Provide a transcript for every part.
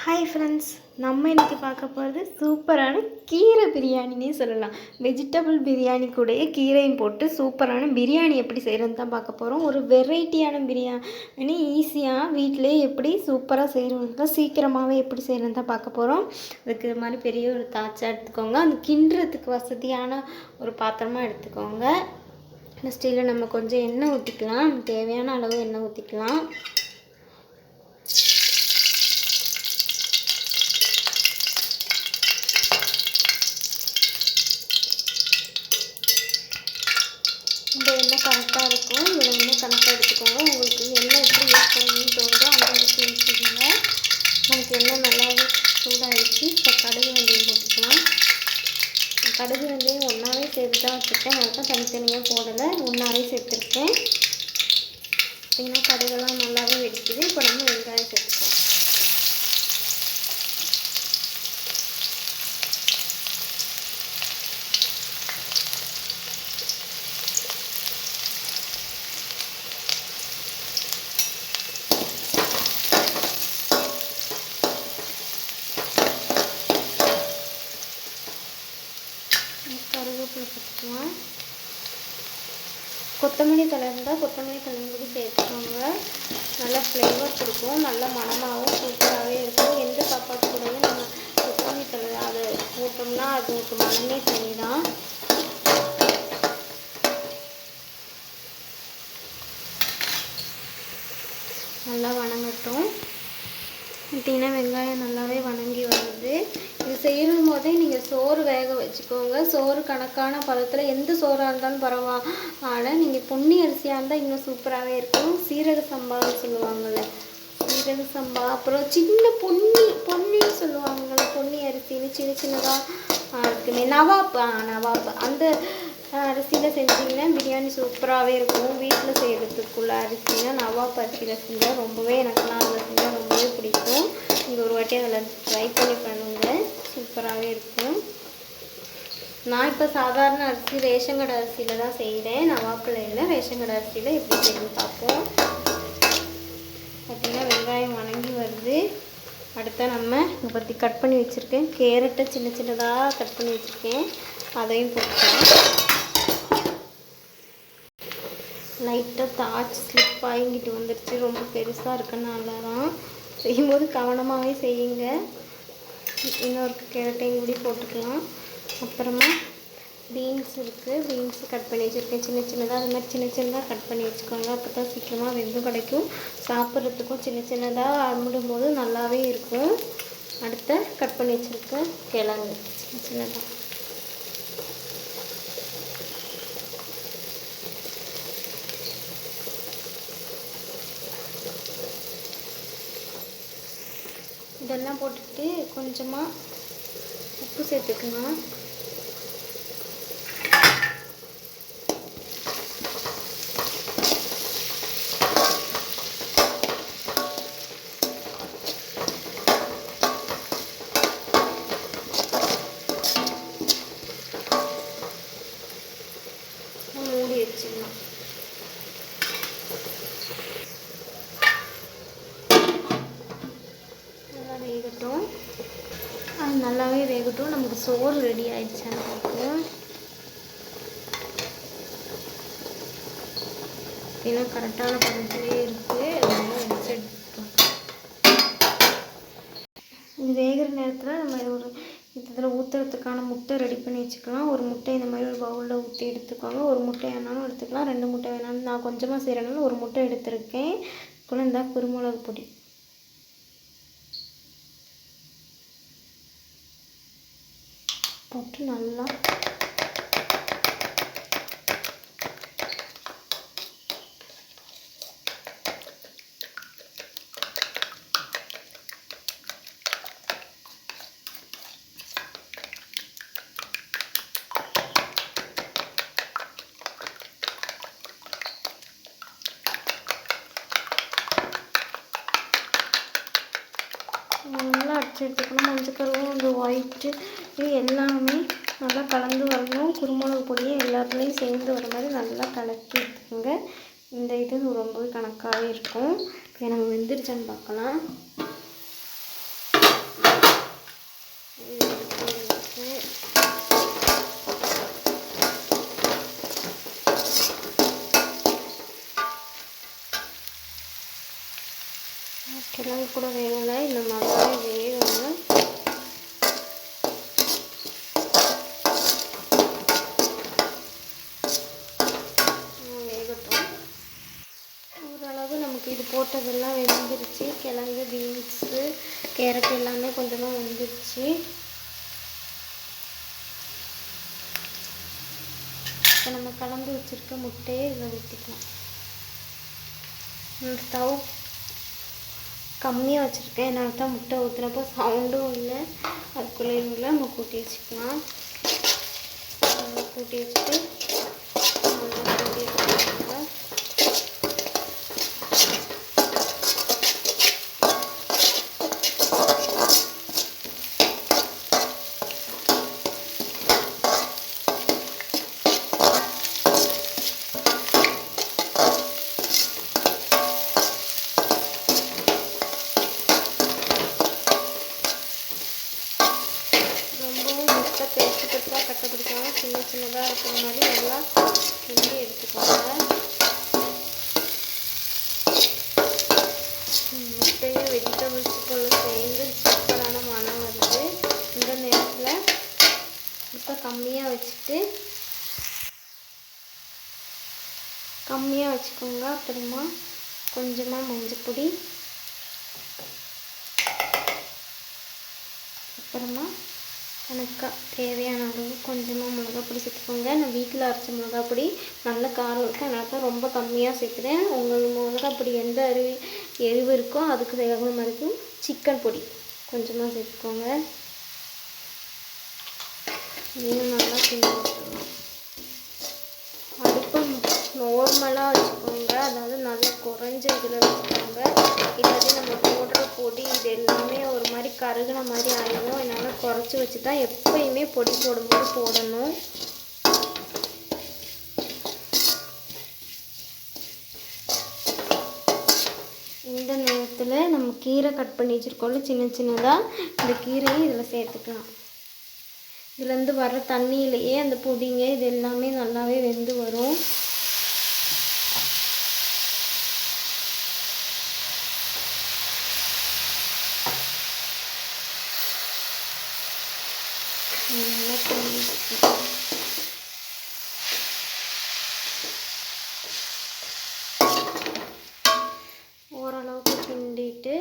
Hi friends, நம்ம இன்றைக்கி பார்க்க போகிறது சூப்பரான கீரை பிரியாணினே சொல்லலாம். வெஜிடபிள் பிரியாணி கூடயே கீரையும் போட்டு சூப்பரான பிரியாணி எப்படி செய்கிறதுன்னு தான் பார்க்க போகிறோம். ஒரு வெரைட்டியான பிரியாணி ஈஸியாக வீட்டிலே எப்படி சூப்பராக செய்கிறது தான், சீக்கிரமாகவே எப்படி செய்கிறதுன்னு தான் பார்க்க போகிறோம். அதுக்கு இது மாதிரி பெரிய ஒரு தாச்சா எடுத்துக்கோங்க. அந்த கிண்டுறதுக்கு வசதியான ஒரு பாத்திரமாக எடுத்துக்கோங்க. ஸ்டீலில் நம்ம கொஞ்சம் எண்ணெய் ஊற்றிக்கலாம். தேவையான அளவு எண்ணெய் ஊற்றிக்கலாம். இந்த எண்ணெய் கரெக்டாக இருக்கும். இதில் எண்ணெய் கணக்காக எடுத்துக்கோங்க. உங்களுக்கு எண்ணெய் எப்படி யூஸ் பண்ணணும்னு தோணுதோ அந்த அளவுக்கு யூஸ் பண்ணுங்க. நமக்கு எண்ணெய் நல்லாவே சூடாகிடுச்சு. இப்போ கடுகு வெந்தயம் போட்டுக்கலாம். கடுகு வெந்தயம் ஒன்றாவே சேர்த்து தான் வச்சுருக்கேன். அதுதான் தனித்தனியாக போடலை, ஒன்றாவே சேர்த்துருக்கேன். பார்த்திங்கன்னா கடுகெல்லாம் நல்லாவே வெடிக்குது. இப்போ நம்ம வெங்காயம் சேர்த்துக்கலாம். கருவேப்பிலை போட்டுக்கலாம். கொத்தமல்லி தழை இருந்தால் கொத்தமல்லி தழை கூட சேர்த்துக்கோங்க. நல்லா ஃப்ளேவர் கொடுக்கும், நல்ல மணமாகவும் சூப்பராகவே இருக்கும். எந்த சாப்பாடு கூடவே நம்ம கொத்தமல்லி தழை அதை போட்டோம்னா அதுக்கு மணமே தனி தான். நல்லா வணங்கட்டும். பார்த்திங்கன்னா வெங்காயம் நல்லாவே வணங்கி வருது. இது செய்யும் போதே நீங்கள் சோறு வேக வச்சுக்கோங்க. சோறு கணக்கான பதத்தில் எந்த சோறாக இருந்தாலும் பரவாயில்ல. நீங்கள் பொன்னி அரிசியாக இருந்தால் இன்னும் சூப்பராகவே இருக்கும். சீரக சம்பான்னு சொல்லுவாங்கள்ல, சீரக சம்பா. அப்புறம் சின்ன பொன்னின்னு சொல்லுவாங்கள்ல, பொன்னி அரிசின்னு சின்ன சின்னதாக இருக்குமே, நவாப்பு அந்த அரிசியில் செஞ்சிங்கன்னா பிரியாணி சூப்பராகவே இருக்கும். வீட்டில் செய்கிறதுக்குள்ள அரிசினா நவாப் அரிசியில் செஞ்சால் ரொம்பவே எனக்குலாம் அதில் செஞ்சால் ரொம்பவே பிடிக்கும். நீங்கள் ஒரு வாட்டி அதில் ட்ரை பண்ணி பண்ணுங்கள், சூப்பராகவே இருக்கும். நான் இப்போ சாதாரண அரிசி ரேஷன் கடை அரிசியில் தான் செய்கிறேன், நவாப்பில் இல்லை. ரேஷன் கடை அரிசியில் எப்படி செய்யணும் பார்ப்போம். பார்த்திங்கன்னா வெங்காயம் வணங்கி வருது. அடுத்த நம்ம இதை பற்றி கட் பண்ணி வச்சுருக்கேன். கேரட்டை சின்ன சின்னதாக கட் பண்ணி வச்சுருக்கேன், அதையும் போட்டுக்கலாம். லைட்டாக தாச்சு ஸ்லிப் ஆகிங்கிட்டு வந்துடுச்சு. ரொம்ப பெருசாக இருக்கனால தான். செய்யும்போது கவனமாகவே செய்யுங்க. இன்னொரு கேரட்டையும் கூடி போட்டுக்கலாம். அப்புறமா பீன்ஸ் இருக்குது, பீன்ஸு கட் பண்ணி வச்சுருக்கேன் சின்ன சின்னதாக. அது மாதிரி சின்ன சின்னதாக கட் பண்ணி வச்சுக்கோங்க. அப்போ தான் சீக்கிரமாக வெந்தும் கிடைக்கும், சாப்பிட்றதுக்கும் சின்ன சின்னதாக அமுடும்போது நல்லாவே இருக்கும். அடுத்த கட் பண்ணி வச்சுருக்கேன் கிழங்கு சின்ன சின்னதாக. இதெல்லாம் போட்டுட்டு கொஞ்சமாக உப்பு சேர்த்துக்கலாம். மூடி வச்சிடலாம். வேகட்டும், அது நல்லாவே வேகட்டும். நமக்கு சோறு ரெடி ஆயிடுச்சான்னு பார்ப்போம். ஏன்னா கரெக்டான பதத்திலே இருக்குது. இது வேகிற நேரத்தில் நம்ம ஒரு இதில் ஊற்றுறதுக்கான முட்டை ரெடி பண்ணி வச்சுக்கலாம். ஒரு முட்டை இந்த மாதிரி ஒரு பவுலில் ஊற்றி எடுத்துக்கோங்க. ஒரு முட்டை வேணாலும் எடுத்துக்கலாம், 2 முட்டை வேணாலும். நான் கொஞ்சமாக செய்கிறனால ஒரு முட்டை எடுத்துருக்கேன். இப்போ இந்த குருமிளகு பொடி போட்டு நல்லா அடிச்சு எடுத்துக்கணும். மஞ்சக்கருவும் இந்த ஒயிட்டு இது எல்லாமே நல்லா கலந்து வரணும். குருமிளகு பொடியை எல்லாத்துலேயும் சேர்ந்து வர மாதிரி நல்லா கலக்கி எடுத்துக்கோங்க. இந்த இது ரொம்பவே கணக்காகவே இருக்கும். இப்போ நம்ம வெந்துருச்சான்னு பார்க்கலாம். அதனால் இந்த நல்லாவே வேகணும். வேகட்டும். ஓரளவு நமக்கு இது போட்டதெல்லாம் வெந்துருச்சு. கிழங்கு, பீன்ஸு, கேரட் எல்லாமே கொஞ்சமாக வெந்துருச்சு. இப்போ நம்ம கலந்து வச்சுருக்க முட்டையை இதில் ஊற்றிக்கலாம். ஸ்டவ் கம்மியாக வச்சுருக்கேன், என்னால் தான் முட்டை ஊற்றுறப்போ சவுண்டும் இல்லை, அதுக்குள்ளே நம்ம கூட்டி வச்சுக்கலாம். நல்லா கூட்டி வச்சுட்டு நல்லா கூட்டி வச்சுக்கோங்க. பெருசு பெருசாக கட்டை பிடிக்காமல் சின்ன சின்னதாக இருக்கிற மாதிரி நல்லா கிண்டி எடுத்துக்கோங்க. முட்டையும் வெஜிடபிள்ஸுக்குள்ள சேர்ந்து சூப்பரான மனம் வருது. இந்த நேரத்தில் இப்போ கம்மியாக வச்சுக்கோங்க. அப்புறமா கொஞ்சமாக மஞ்சள் பொடி, அப்புறமா கணக்காக தேவையான அளவு கொஞ்சமாக மிளகாப்பொடி சேர்த்துக்கோங்க. நான் வீட்டில் அரைச்ச மிளகாப்பொடி நல்ல காரம் இருக்குது, அதனால தான் ரொம்ப கம்மியாக சேர்க்குறேன். உங்களுக்கு மிளகாப்பொடி எந்த எரிவு இருக்கோ அதுக்கு தகுந்த மாதிரி சிக்கன் பொடி கொஞ்சமாக சேர்த்துக்கோங்க. இன்னும் நல்லா கிண்டி வச்சுக்கோங்க. அடுப்பு நார்மலாக வச்சுக்கோங்க, அதாவது நல்லா குறைஞ்ச இதில் வச்சுக்கோங்க. இல்லாட்டி நம்ம போடுற பொடி இது எல்லாமே ஒரு மாதிரி கருகின மாதிரி ஆகிடும். அதனால் குறைச்சி வச்சு தான் எப்பயுமே பொடி போடும்போது போடணும். இந்த நேரத்தில் நம்ம கீரை கட் பண்ணி வச்சுருக்கோம்ல சின்ன சின்னதாக, இந்த கீரையும் இதில் சேர்த்துக்கலாம். இதுலேருந்து வர தண்ணியிலையே அந்த பொடிங்க இது எல்லாமே நல்லாவே வெந்து வரும். ஓரளவுக்கு கிண்டிட்டு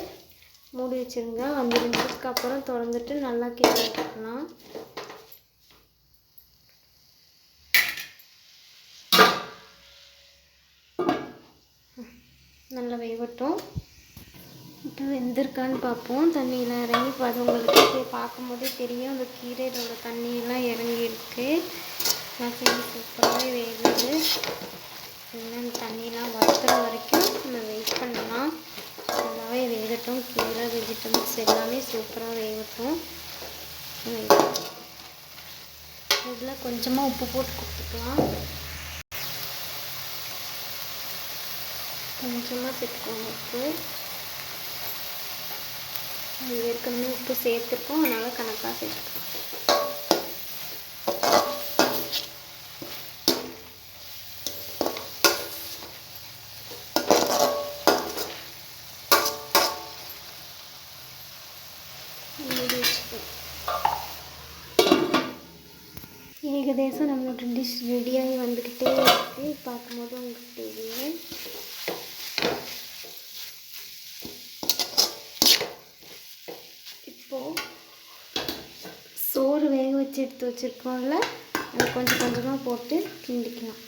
மூடி வச்சுருங்க. 5 நிமிஷத்துக்கு அப்புறம் திறந்துட்டு நல்லா கிண்டி வச்சுக்கலாம். நல்லா வேகட்டும். இப்போ வெந்திருக்கான்னு பார்ப்போம். தண்ணியெலாம் இறங்கி அது உங்களுக்கு பார்க்கும்போதே தெரியும், அந்த கீரையோட தண்ணியெல்லாம் இறங்கியிருக்கு. நான் சூப்பராகவே வேகுது. இன்னும் தண்ணியெலாம் வறுக்கிற வரைக்கும் நம்ம வெயிட் பண்ணலாம். நல்லாவே வேகட்டும். கீரை, வெஜிடபிள்ஸ் எல்லாமே சூப்பராக வேகட்டும். இதில் கொஞ்சமாக உப்பு போட்டு கொடுத்துக்கலாம். கொஞ்சமாக சேர்த்துக்கோங்க உப்பு. ஏற்கனவே உப்பு சேர்த்துருக்கோம், அதனால் கணக்காக சேர்த்துக்கலாம். ஏகதேசம் நம்மளோட டிஷ் ரெடியாகி வந்துக்கிட்டே இருக்குது. பார்க்கும்போது உங்களுக்கு தெரியும். இப்போது சோறு வேக வச்சு எடுத்து வச்சுருக்கோம்ல, அதை கொஞ்சம் கொஞ்சமாக போட்டு கிண்டிக்கலாம்.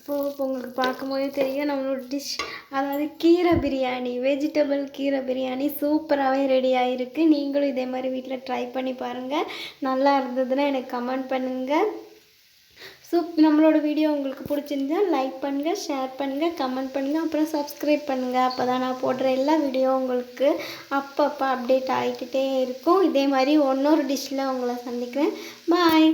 இப்போ உங்களுக்கு பார்க்கும்போதே தெரியும் நம்மளோட டிஷ், அதாவது கீரை பிரியாணி, வெஜிடபிள் கீரை பிரியாணி சூப்பராகவே ரெடி ஆகிருக்கு. நீங்களும் இதே மாதிரி வீட்டில் ட்ரை பண்ணி பாருங்கள். நல்லா இருந்ததுன்னா எனக்கு கமெண்ட் பண்ணுங்கள். ஸோ நம்மளோட வீடியோ உங்களுக்கு பிடிச்சிருந்தா லைக் பண்ணுங்கள், ஷேர் பண்ணுங்கள், கமெண்ட் பண்ணுங்கள், அப்புறம் சப்ஸ்கிரைப் பண்ணுங்கள். அப்போ தான் நான் போடுற எல்லா வீடியோ உங்களுக்கு அப்பப்போ அப்டேட் ஆகிக்கிட்டே இருக்கும். இதே மாதிரி இன்னொரு டிஷ்ஷில் உங்களை சந்திக்கிறேன். பாய்.